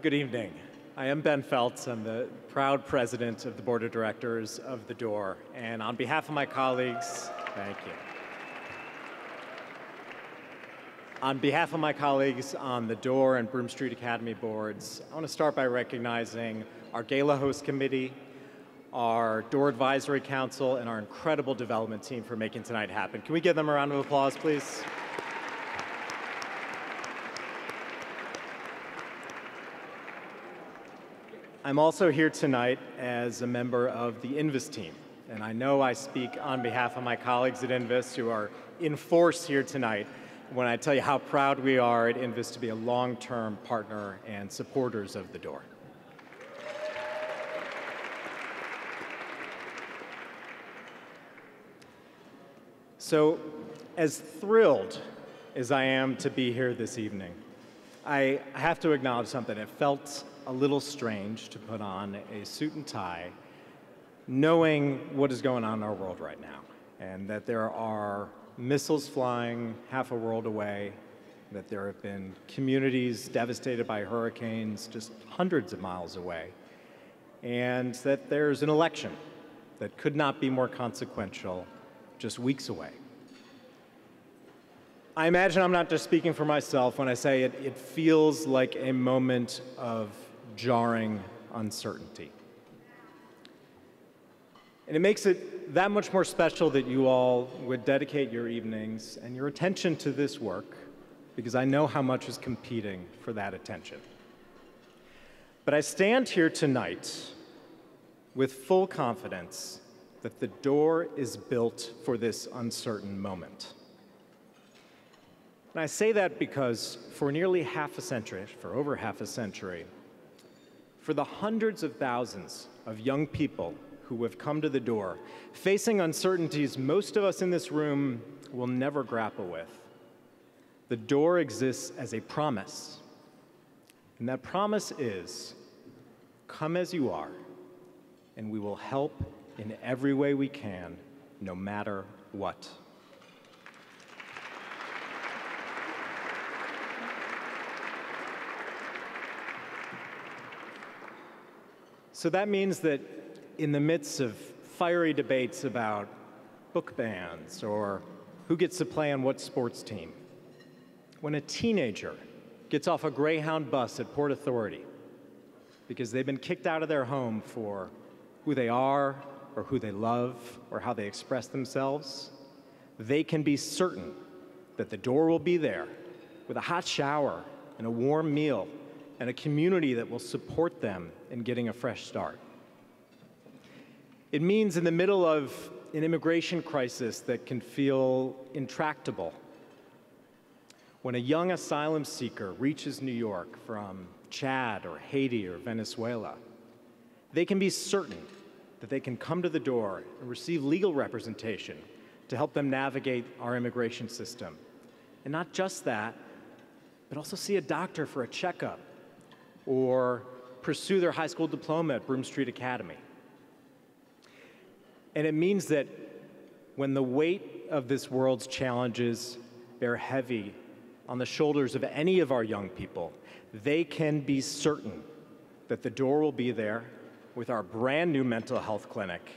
Good evening. I am Ben Feltz. I'm the proud president of the board of directors of The Door. And on behalf of my colleagues, thank you. On behalf of my colleagues on the Door and Broome Street Academy boards, I want to start by recognizing our Gala Host Committee, our Door Advisory Council, and our incredible development team for making tonight happen. Can we give them a round of applause, please? I'm also here tonight as a member of the Invis team, and I know I speak on behalf of my colleagues at Invis who are in force here tonight when I tell you how proud we are at Invis to be a long-term partner and supporters of The Door. So, as thrilled as I am to be here this evening, I have to acknowledge something. It felt a little strange to put on a suit and tie knowing what is going on in our world right now, and that there are missiles flying half a world away, that there have been communities devastated by hurricanes just hundreds of miles away, and that there's an election that could not be more consequential just weeks away. I imagine I'm not just speaking for myself when I say it feels like a moment of jarring uncertainty. And it makes it that much more special that you all would dedicate your evenings and your attention to this work, because I know how much is competing for that attention. But I stand here tonight with full confidence that The Door is built for this uncertain moment. And I say that because for nearly half a century, for over half a century, for the hundreds of thousands of young people who have come to The Door, facing uncertainties most of us in this room will never grapple with, The Door exists as a promise. And that promise is, come as you are, and we will help in every way we can, no matter what. So that means that in the midst of fiery debates about book bans or who gets to play on what sports team, when a teenager gets off a Greyhound bus at Port Authority because they've been kicked out of their home for who they are or who they love or how they express themselves, they can be certain that The Door will be there with a hot shower and a warm meal and a community that will support them in getting a fresh start. It means in the middle of an immigration crisis that can feel intractable, when a young asylum seeker reaches New York from Chad or Haiti or Venezuela, they can be certain that they can come to The Door and receive legal representation to help them navigate our immigration system. And not just that, but also see a doctor for a checkup or pursue their high school diploma at Broome Street Academy. And it means that when the weight of this world's challenges bear heavy on the shoulders of any of our young people, they can be certain that The Door will be there with our brand new mental health clinic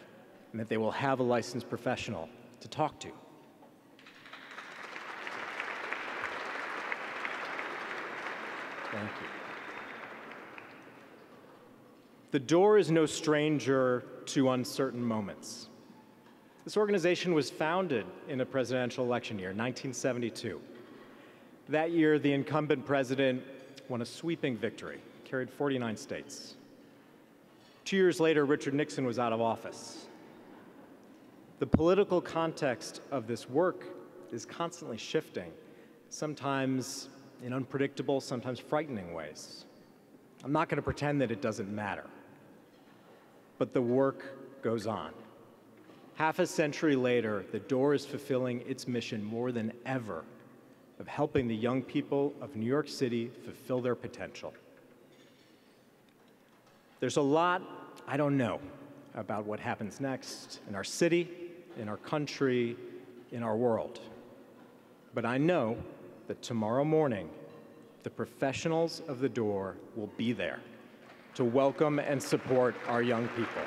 and that they will have a licensed professional to talk to. Thank you. The Door is no stranger to uncertain moments. This organization was founded in a presidential election year, 1972. That year, the incumbent president won a sweeping victory, carried 49 states. 2 years later, Richard Nixon was out of office. The political context of this work is constantly shifting, sometimes in unpredictable, sometimes frightening ways. I'm not going to pretend that it doesn't matter. But the work goes on. Half a century later, The Door is fulfilling its mission more than ever of helping the young people of New York City fulfill their potential. There's a lot I don't know about what happens next in our city, in our country, in our world. But I know that tomorrow morning, the professionals of the door will be there to welcome and support our young people.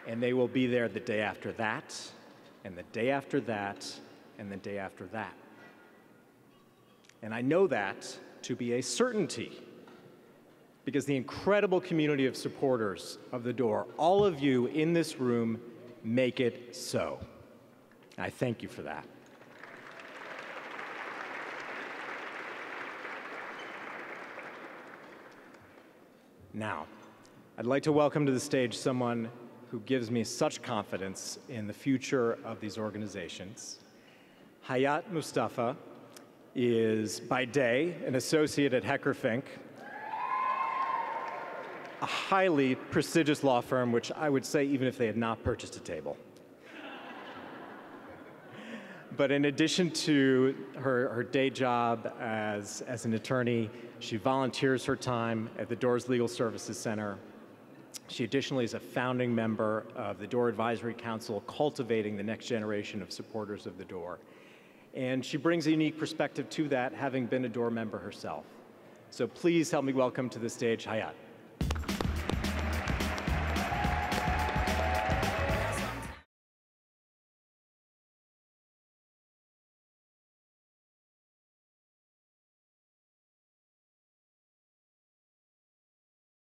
And they will be there the day after that, and the day after that, and the day after that. And I know that to be a certainty, because the incredible community of supporters of the door, all of you in this room, make it so. I thank you for that. Now, I'd like to welcome to the stage someone who gives me such confidence in the future of these organizations. Hayat Mustafa is, by day, an associate at Hecker Fink, a highly prestigious law firm, which I would say even if they had not purchased a table. But in addition to her day job as an attorney, she volunteers her time at the Doors Legal Services Center. She additionally is a founding member of the Door Advisory Council, cultivating the next generation of supporters of the door. And she brings a unique perspective to that, having been a door member herself. So please help me welcome to the stage Hayat.